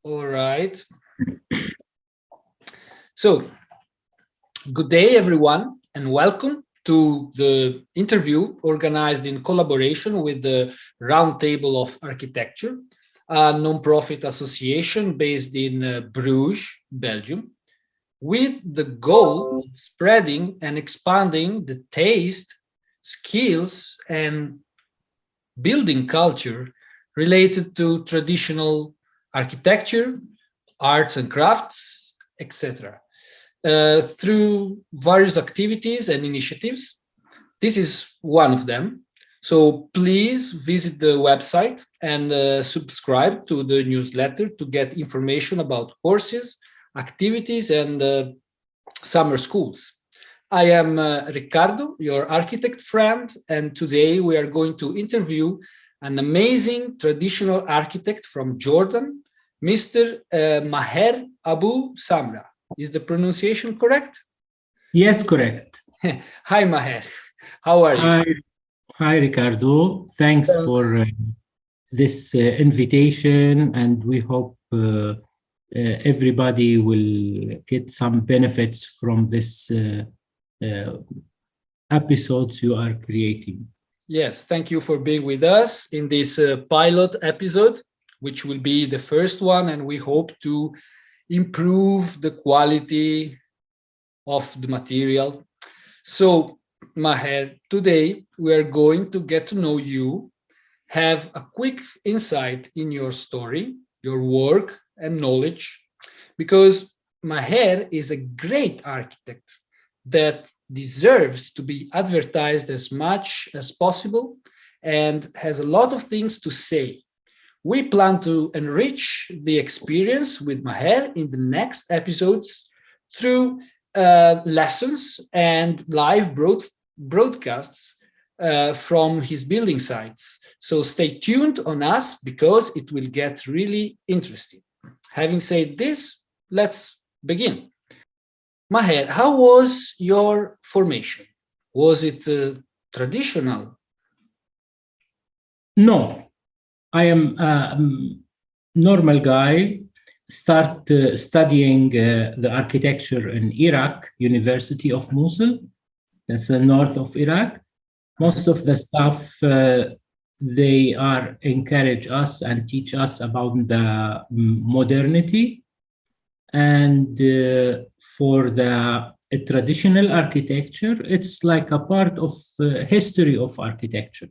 All right. So, good day, everyone, and welcome to the interview organized in collaboration with the Roundtable of Architecture, a non-profit association based in Bruges, Belgium, with the goal of spreading and expanding the taste, skills, and building culture related to traditional architecture, arts and crafts, etc. Through various activities and initiatives. This is one of them. So please visit the website and subscribe to the newsletter to get information about courses, activities, and summer schools. I am Riccardo, your architect friend, and today we are going to interview an amazing traditional architect from Jordan, Mr. Maher Abu Samra. Is the pronunciation correct? Yes, correct. Hi, Maher. How are you? Hi, Riccardo. Thanks for this invitation, and we hope everybody will get some benefits from this episodes you are creating. Yes, thank you for being with us in this pilot episode, which will be the first one, and we hope to improve the quality of the material. So, Maher, today we are going to get to know you, have a quick insight in your story, your work and knowledge, because Maher is a great architect that deserves to be advertised as much as possible and has a lot of things to say. We plan to enrich the experience with Maher in the next episodes through lessons and live broadcasts from his building sites. So stay tuned on us because it will get really interesting. Having said this, let's begin. Maher, how was your formation? Was it traditional? No. I am a normal guy, start studying the architecture in Iraq, University of Mosul. That's the north of Iraq. Most of the stuff, they are encourage us and teach us about the modernity. And for the traditional architecture, it's like a part of history of architecture.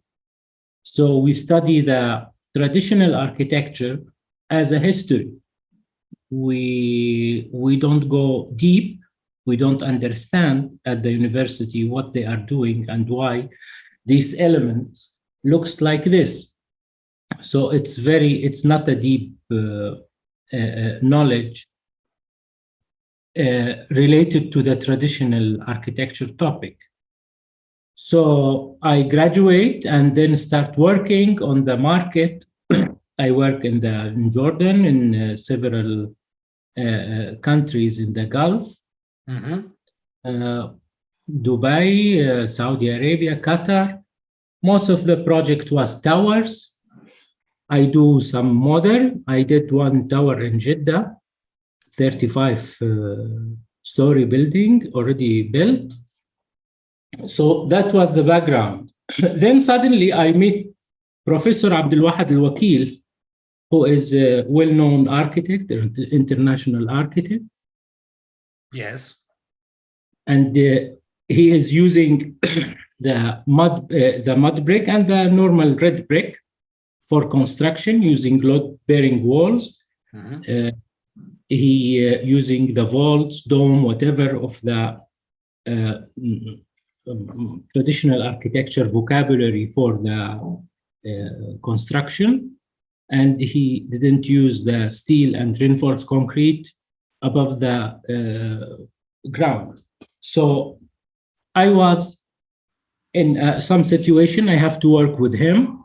So we study the traditional architecture as a history. We don't go deep. We don't understand at the university what they are doing and why these elements looks like this. So it's not a deep knowledge related to the traditional architecture topic. So I graduate and then start working on the market. I work in Jordan, in several countries in the Gulf, Dubai, Saudi Arabia, Qatar. Most of the project was towers. I do some modern. I did one tower in Jeddah, 35-story building already built. So that was the background. Then suddenly I meet Professor Abdelwahad Al-Wakil, who is a well-known architect, international architect. Yes. And he is using the mud brick and the normal red brick for construction using load-bearing walls. He using the vaults, dome, whatever of the traditional architecture vocabulary for the construction, and he didn't use the steel and reinforced concrete above the ground. So I was in some situation, I have to work with him.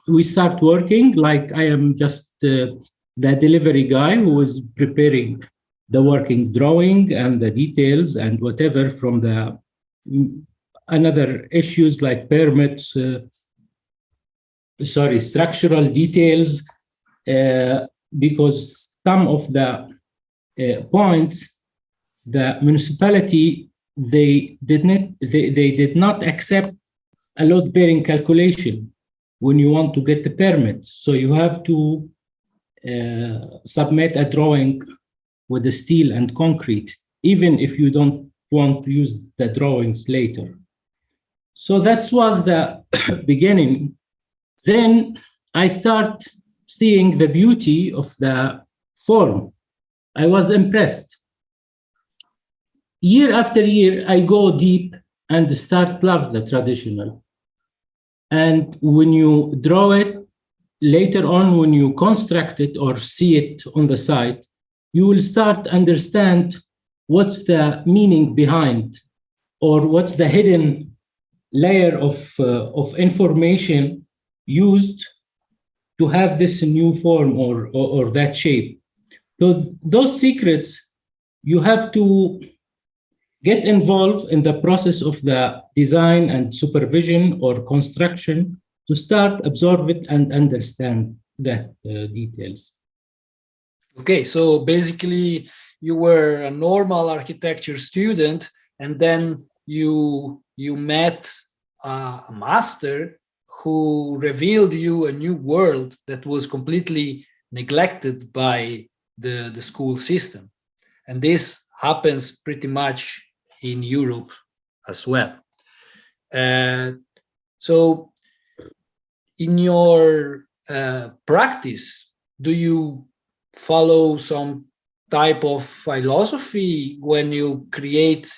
We start working like I am just the delivery guy who is preparing the working drawing and the details and whatever from the another issues like permits, structural details, because some of the points, the municipality, they did not accept a load bearing calculation when you want to get the permit. So you have to submit a drawing with the steel and concrete, even if you don't want to use the drawings later. So that was the beginning. Then I start seeing the beauty of the form. I was impressed. Year after year, I go deep and start love the traditional. And when you draw it, later on, when you construct it or see it on the site, you will start understand what's the meaning behind, or what's the hidden layer of information used to have this new form or that shape. So those secrets, you have to get involved in the process of the design and supervision or construction to start absorb it and understand that details. Okay, so basically you were a normal architecture student, and then you met a master who revealed you a new world that was completely neglected by the school system. And this happens pretty much in Europe as well. So in your practice, do you follow some type of philosophy when you create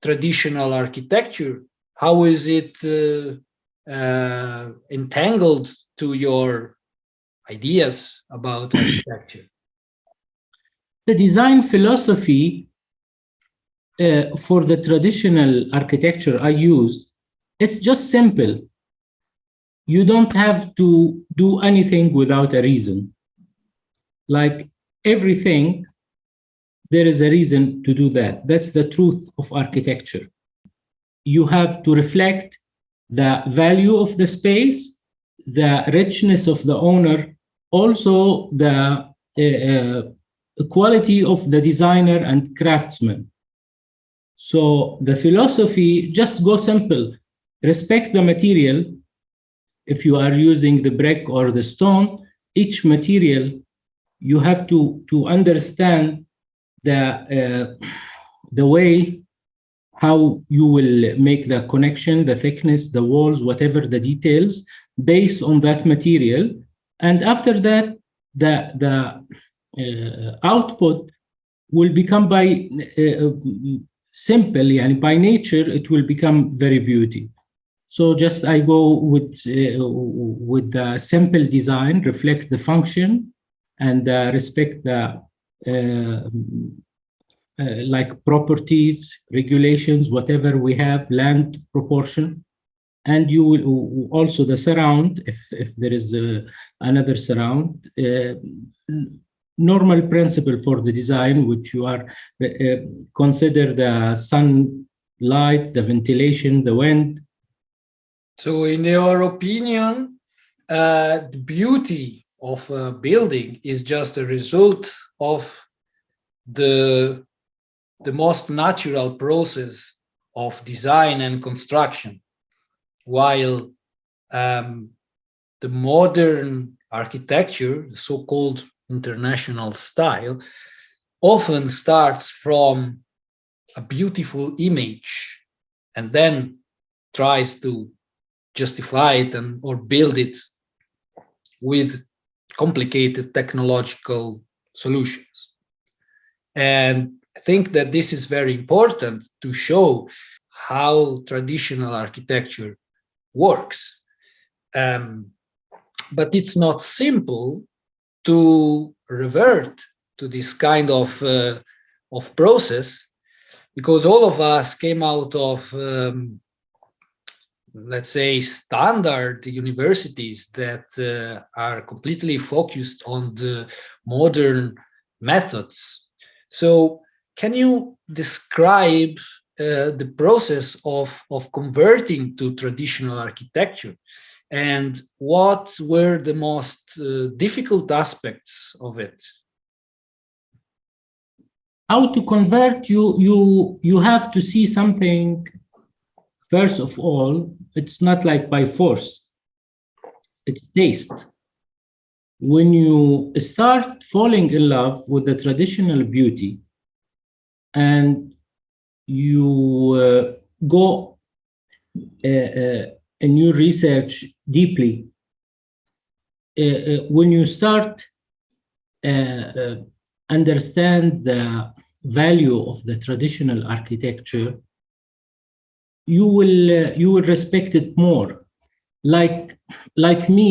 traditional architecture? How is it entangled to your ideas about architecture? The design philosophy for the traditional architecture I use, it's just simple. You don't have to do anything without a reason. Like everything, there is a reason to do that. That's the truth of architecture. You have to reflect the value of the space, the richness of the owner, also the quality of the designer and craftsman. So the philosophy, just go simple. Respect the material. If you are using the brick or the stone, each material, you have to understand the way how you will make the connection, the thickness, the walls, whatever the details, based on that material. And after that, the output will become by simple, and by nature, it will become very beauty. So just I go with the simple design, reflect the function, and respect the like properties, regulations, whatever we have, land proportion, and you will also the surround, if there is another surround, normal principle for the design, which you are consider the sunlight, the ventilation, the wind. So in your opinion, the beauty of a building is just a result of the most natural process of design and construction, while the modern architecture, the so-called international style, often starts from a beautiful image and then tries to justify it or build it with complicated technological solutions. And I think that this is very important to show how traditional architecture works. But it's not simple to revert to this kind of process, because all of us came out of let's say standard universities that are completely focused on the modern methods. So can you describe the process of converting to traditional architecture, and what were the most difficult aspects of it? how to convert, you have to see something. First of all, it's not like by force, it's taste. When you start falling in love with the traditional beauty and you go and you research deeply, when you start understand the value of the traditional architecture, you will respect it more. Like me,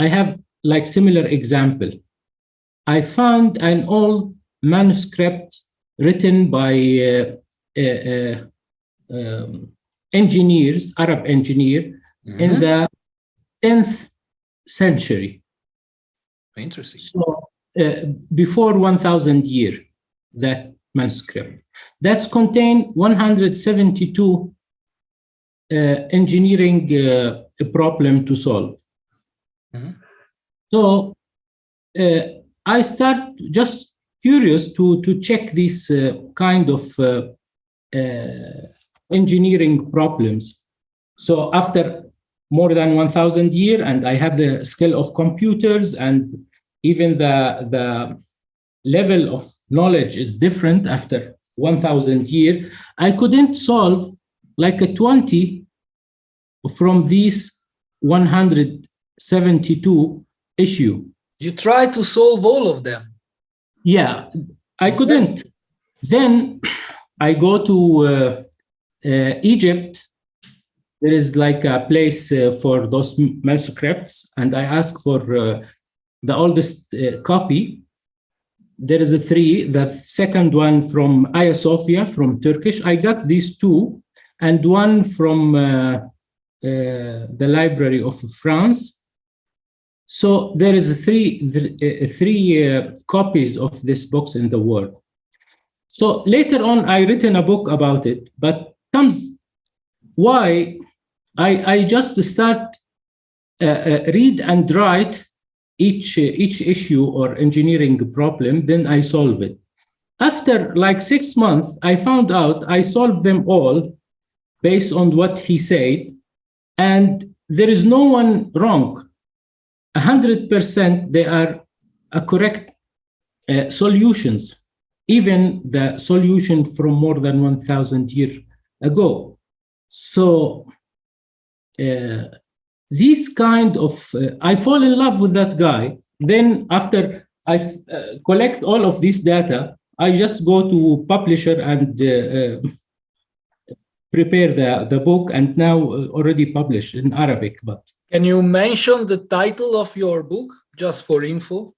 I have like similar example. I found an old manuscript written by engineers, Arab engineer, in the 10th century. Interesting. So before 1000 years, that manuscript. That's contained 172 engineering problem to solve. So I start just curious to check these kind of engineering problems. So after more than 1000 years, and I have the skill of computers, and even the level of knowledge is different after 1000 years, I couldn't solve like a 20 from these 172 issue. You tried to solve all of them? Yeah, I couldn't. Then I go to Egypt. There is like a place for those manuscripts, and I ask for the oldest copy. There is a 3, the second one from Hagia Sophia from Turkish. I got these 2, and one from the Library of France. So there is three copies of this books in the world. So later on, I written a book about it, but comes why I just start read and write each issue or engineering problem, then I solve it. After like 6 months, I found out I solved them all based on what he said, and there is no one wrong. 100% they are correct solutions, even the solution from more than 1000 years ago. So this kind of, I fall in love with that guy. Then after I collect all of this data, I just go to publisher and prepare the book, and now already published in Arabic. But can you mention the title of your book just for info?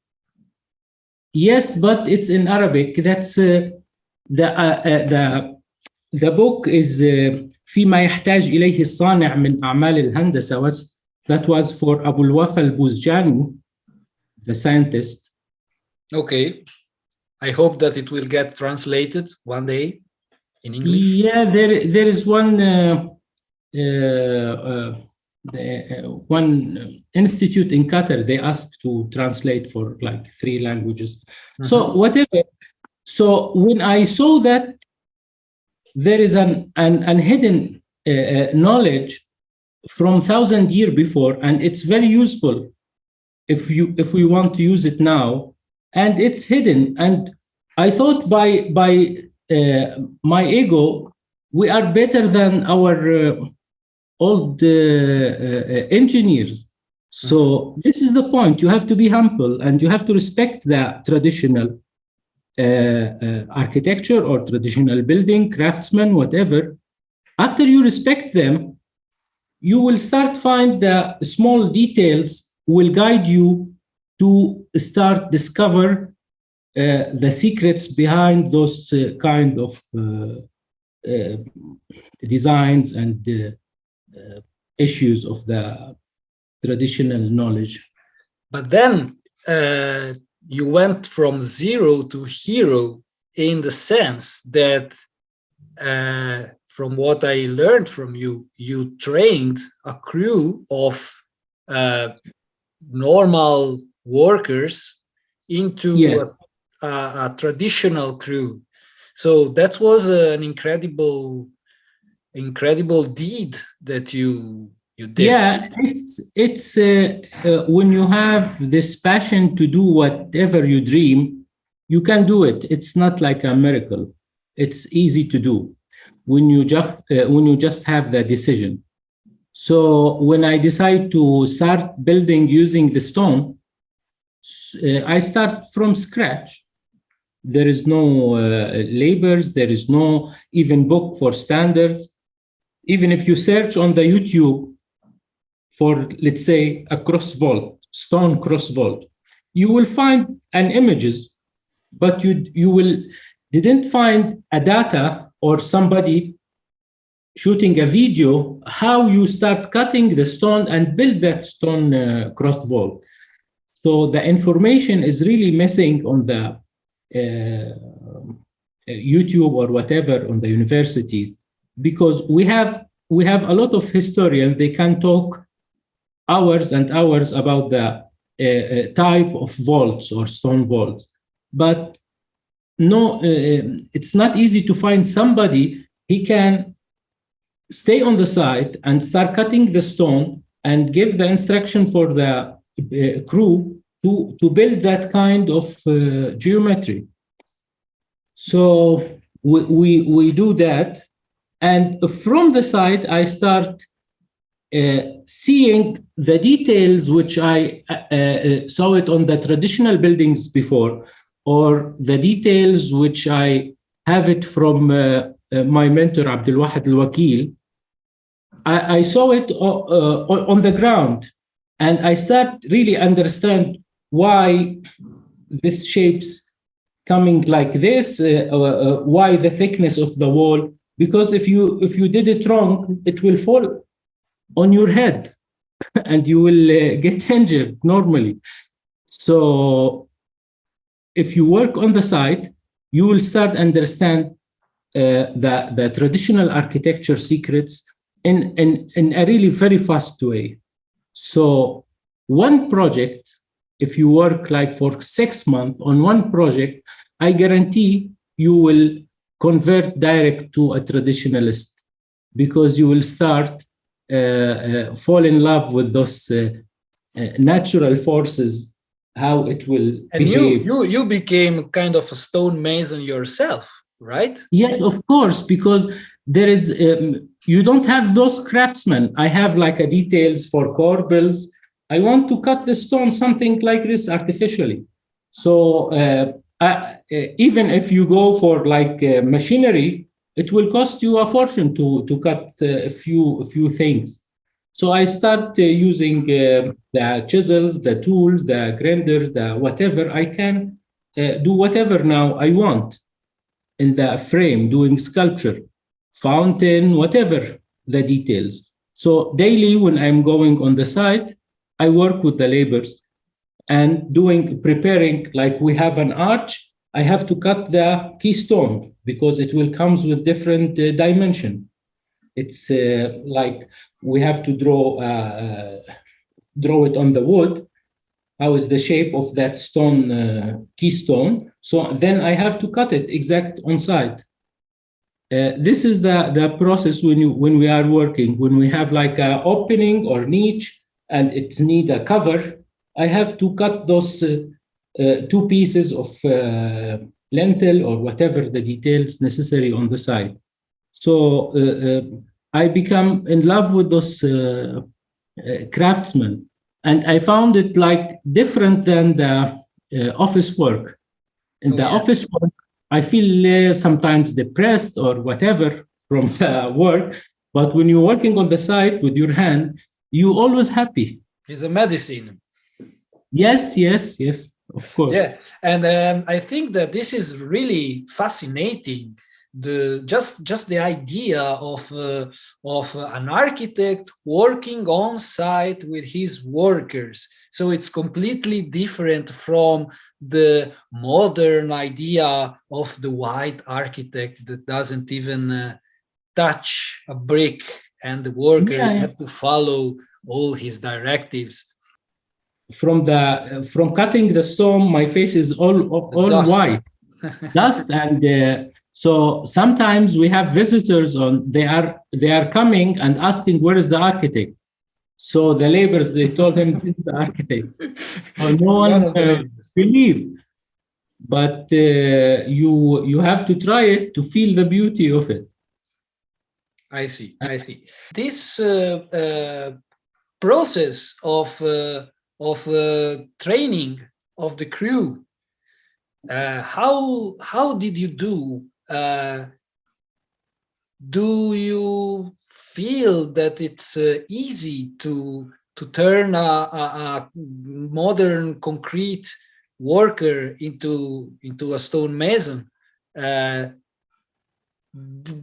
Yes, but it's in Arabic. That's the book is فيما يحتاج إليه الصانع من أعمال الهندسة. That was for Abu al-Wafa al-Buzjani, the scientist. Okay. I hope that it will get translated one day in English. Yeah, there is one one institute in Qatar. They asked to translate for like 3 languages. So whatever. So when I saw that there is an hidden knowledge from 1000 years before, and it's very useful if we want to use it now, and it's hidden. And I thought by my ego, we are better than our old engineers. So this is the point. You have to be humble, and you have to respect the traditional architecture or traditional building, craftsmen, whatever. After you respect them, you will start find the small details will guide you to start discover the secrets behind those kind of designs and issues of the traditional knowledge. But then you went from zero to hero, in the sense that from what I learned from you, you trained a crew of normal workers into Yes. a traditional crew. So that was an incredible deed that you did. Yeah, it's when you have this passion to do whatever you dream, you can do it. It's not like a miracle. It's easy to do when you just have the decision. So when I decide to start building using the stone, I start from scratch. There is no labors. There is no even book for standards. Even if you search on the YouTube for, let's say, a cross vault, stone cross vault, you will find an images, but you didn't find a data or somebody shooting a video how you start cutting the stone and build that stone cross vault. So the information is really missing on the YouTube or whatever on the universities, because we have a lot of historians. They can talk hours and hours about the type of vaults or stone vaults, but no, it's not easy to find somebody he can stay on the site and start cutting the stone and give the instruction for the crew to build that kind of geometry. So we do that, and from the site I start seeing the details which I saw it on the traditional buildings before, or the details which I have it from my mentor Abdul Wahid Al-Wakil. I saw it on the ground, and I start really understand why this shape's coming like this, why the thickness of the wall. Because if you did it wrong, it will fall on your head, and you will get injured normally. So if you work on the site, you will start understand the traditional architecture secrets in a really very fast way. So one project, if you work like for 6 months on one project, I guarantee you will convert direct to a traditionalist, because you will start fall in love with those natural forces, how it will behave. You became kind of a stone mason yourself, right? Yes, of course, because there is you don't have those craftsmen. I have like a details for corbels. I want to cut the stone something like this artificially. So even if you go for like machinery, it will cost you a fortune to cut a few things. So I start using the chisels, the tools, the grinder, the whatever. I can do whatever now I want in the frame, doing sculpture, fountain, whatever the details. So daily when I'm going on the site, I work with the laborers and preparing, like we have an arch, I have to cut the keystone because it will comes with different dimension. It's like we have to draw it on the wood. How is the shape of that stone keystone? So then I have to cut it exact on site. This is the process when we are working. When we have like an opening or niche and it need a cover, I have to cut those 2 pieces of lentil or whatever the details necessary on the side. So I become in love with those craftsmen, and I found it like different than the office work. In the office work, I feel sometimes depressed or whatever from the work, but when you're working on the site with your hand, you're always happy. It's a medicine. Yes, of course. Yeah, and I think that this is really fascinating. Just the idea of an architect working on site with his workers. So it's completely different from the modern idea of the white architect that doesn't even touch a brick, and the workers have to follow all his directives. from cutting the stone, my face is all white, dust, and so sometimes we have visitors on. They are coming and asking, where is the architect? So the laborers, they told him, this is the architect. So no one believed. But you have to try it to feel the beauty of it. I see. This process of training of the crew, how did you do? Do you feel that it's easy to turn a modern concrete worker into a stone mason?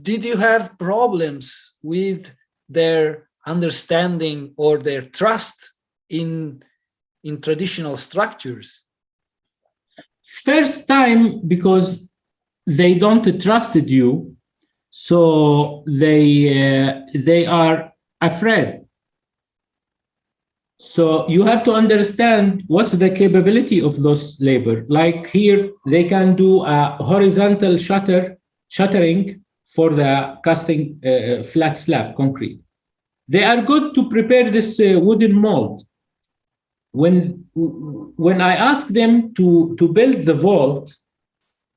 Did you have problems with their understanding or their trust in traditional structures? First time, because they don't trusted you, so they are afraid. So you have to understand what's the capability of those labor. Like here, they can do a horizontal shuttering for the casting flat slab concrete. They are good to prepare this wooden mold. When I ask them to build the vault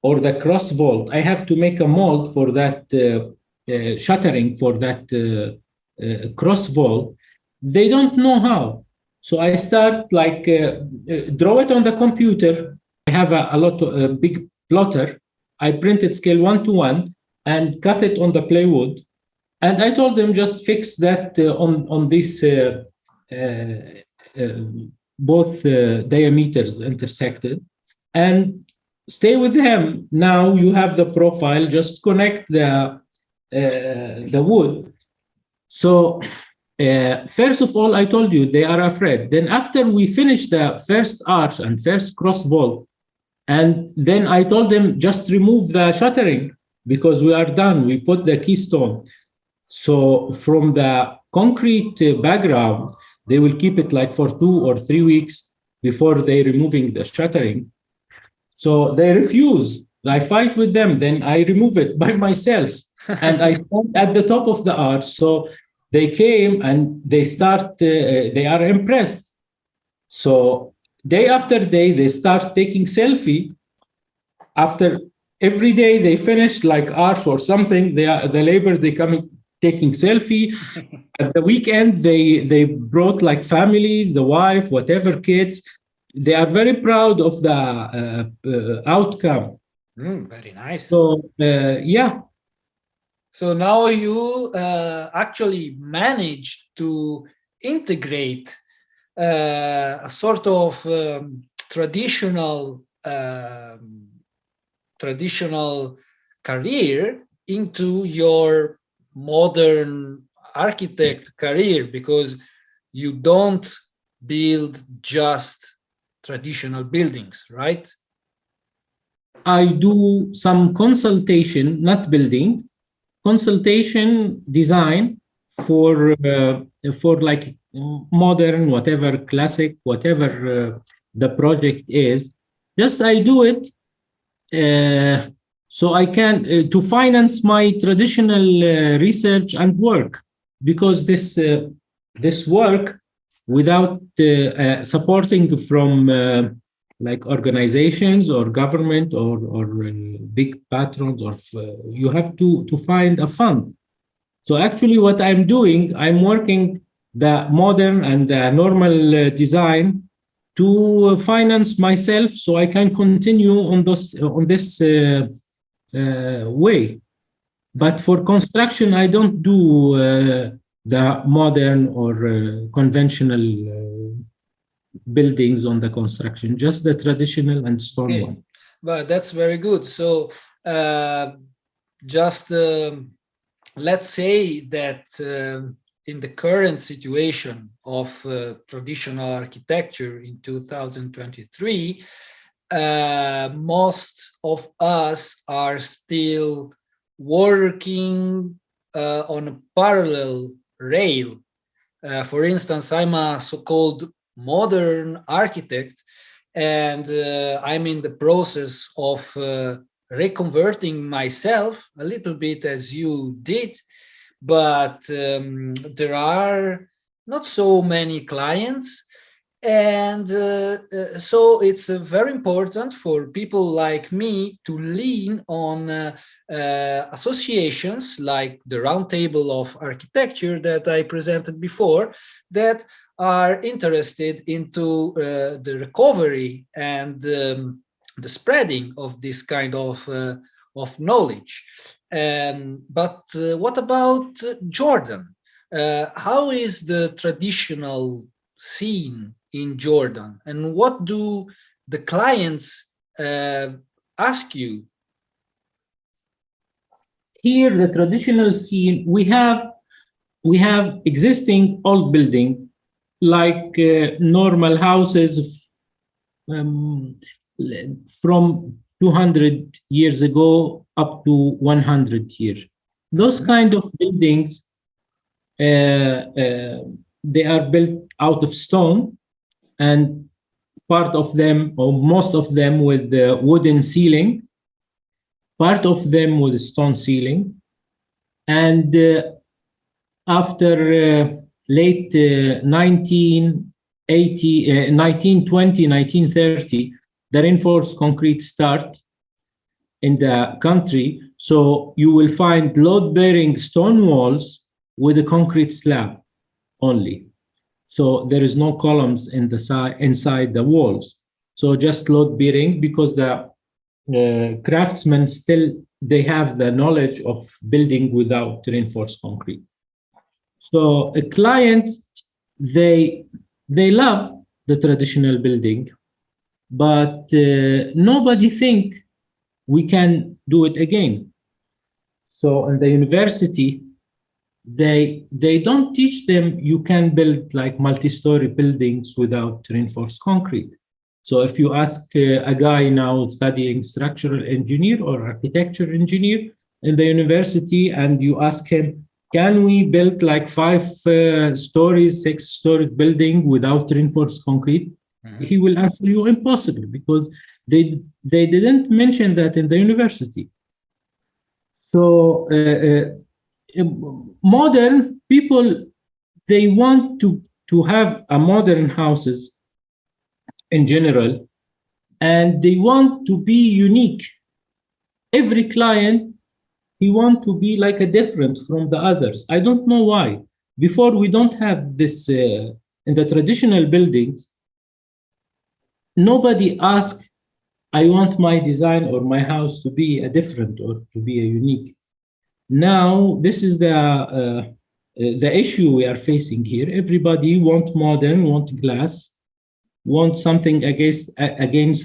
or the cross vault, I have to make a mold for that shuttering for that cross vault. They don't know how. So I start like draw it on the computer. I have a big plotter. I printed scale 1:1 and cut it on the plywood. And I told them just fix that on this both diameters intersected, and stay with them. Now you have the profile. Just connect the wood. So first of all, I told you they are afraid. Then after we finish the first arch and first cross vault, and then I told them just remove the shuttering because we are done. We put the keystone. So from the concrete background, they will keep it like for 2 or 3 weeks before they removing the shuttering. So they refuse. I fight with them. Then I remove it by myself. And I stand at the top of the arch. So they came and they start, they are impressed. So day after day, they start taking selfie. After every day they finish like arch or something, the laborers, they come taking selfie. At the weekend, they brought like families, the wife, whatever kids. They are very proud of the outcome. Very nice. So yeah. So now you actually managed to integrate a sort of traditional career into your modern architect career, because you don't build just traditional buildings, right? I do some consultation, not building, consultation design for like modern, whatever, classic, whatever the project is. Just I do it so I can to finance my traditional research and work, because this work without supporting from like organizations or government or big patrons, or you have to find a fund. So actually what I'm doing, I'm working the modern and the normal design to finance myself, so I can continue on this way. But for construction, I don't do the modern or conventional buildings on the construction, just the traditional and stone one. But that's very good. So just let's say that in the current situation of traditional architecture in 2023, most of us are still working on a parallel rail. For instance, I'm a so-called modern architect, and I'm in the process of reconverting myself a little bit as you did, but there are not so many clients. And so it's very important for people like me to lean on associations like the Roundtable of Architecture that I presented before, that are interested into the recovery and the spreading of this kind of knowledge. But what about Jordan? How is the traditional scene in Jordan, and what do the clients ask you? Here, the traditional scene, we have existing old building, like normal houses from 200 years ago up to 100 years. Those kind of buildings, they are built out of stone, and part of them, or most of them, with the wooden ceiling, part of them with stone ceiling. And after late 1980, 1920, 1930, the reinforced concrete start in the country. So you will find load-bearing stone walls with a concrete slab only. So there is no columns in the inside the walls. So just load-bearing, because the craftsmen still, they have the knowledge of building without reinforced concrete. So a client, they love the traditional building, but nobody think we can do it again. So in the university, they don't teach them you can build like multi-story buildings without reinforced concrete. So if you ask a guy now studying structural engineer or architecture engineer in the university, and you ask him, can we build like 5 stories, 6 stories building without reinforced concrete? He will answer you impossible, because they didn't mention that in the university. So modern people, they want to have a modern houses in general, and they want to be unique. Every client, he want to be like a different from the others. I don't know why. Before, we don't have this in the traditional buildings. Nobody asks, I want my design or my house to be a different or to be a unique. Now, this is the issue we are facing here. Everybody want modern, want glass, want something against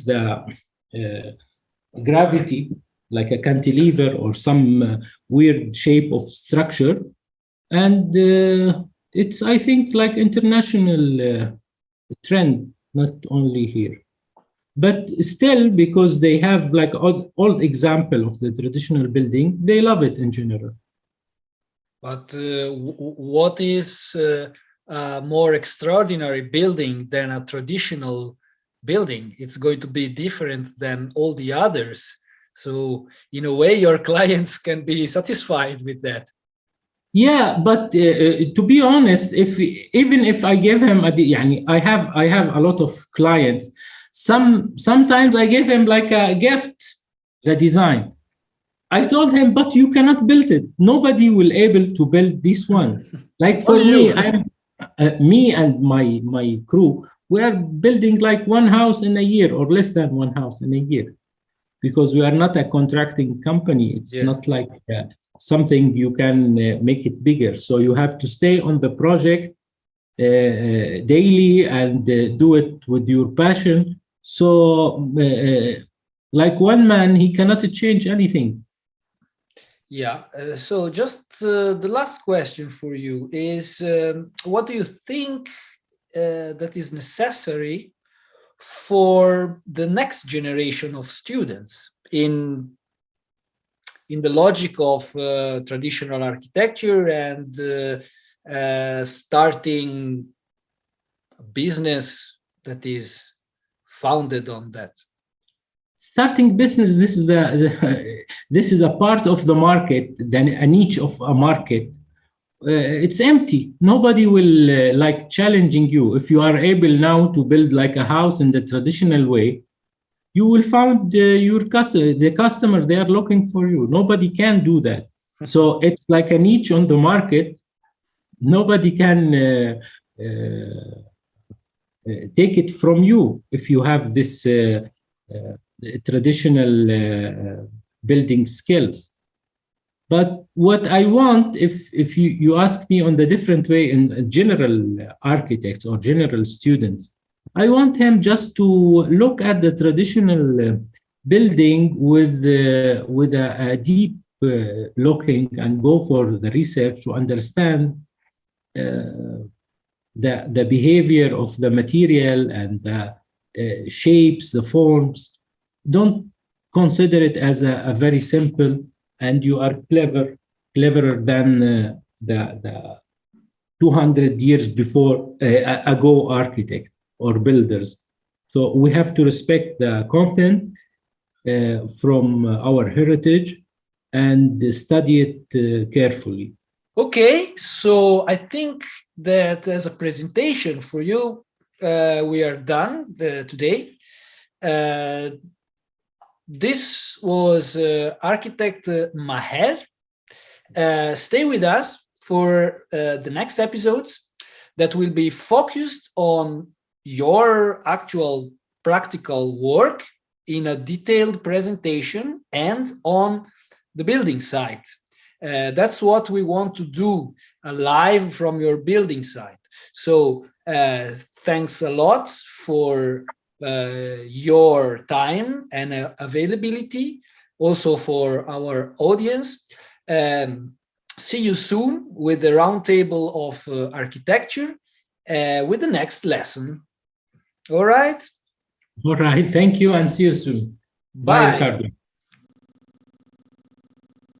the gravity, like a cantilever or some weird shape of structure. And it's, I think, like international trend, not only here. But still, because they have like old example of the traditional building, they love it in general. But what is a more extraordinary building than a traditional building? It's going to be different than all the others. So in a way, your clients can be satisfied with that. Yeah, but to be honest, even if I give him I have a lot of clients. Sometimes I give him like a gift, the design. I told him, but you cannot build it. Nobody will able to build this one. Like for me, me and my crew, we are building like one house in a year, or less than one house in a year, because we are not a contracting company. It's not like something you can make it bigger. So you have to stay on the project daily and do it with your passion. So like one man, he cannot change anything. Yeah, so just the last question for you is, what do you think that is necessary for the next generation of students in the logic of traditional architecture and starting business that is founded on that? Starting business, this is this is a part of the market, then a niche of a market. It's empty. Nobody will like challenging you. If you are able now to build like a house in the traditional way, you will find your customer, the customer, they are looking for you. Nobody can do that. So it's like a niche on the market. Nobody can take it from you if you have this traditional building skills. But what I want, if you ask me on the different way in general architects or general students, I want him just to look at the traditional building with a deep looking and go for the research to understand the behavior of the material and the shapes, the forms. Don't consider it as a very simple and you are cleverer than the 200 years before ago architect or builders. So we have to respect the content from our heritage and study it carefully. Okay, so I think that as a presentation for you, we are done today. This was architect Maher. Stay with us for the next episodes that will be focused on your actual practical work in a detailed presentation and on the building site. That's what we want to do live from your building site. So thanks a lot for your time and availability, also for our audience. See you soon with the roundtable of architecture with the next lesson. All right. All right. Thank you and see you soon. Bye, Riccardo.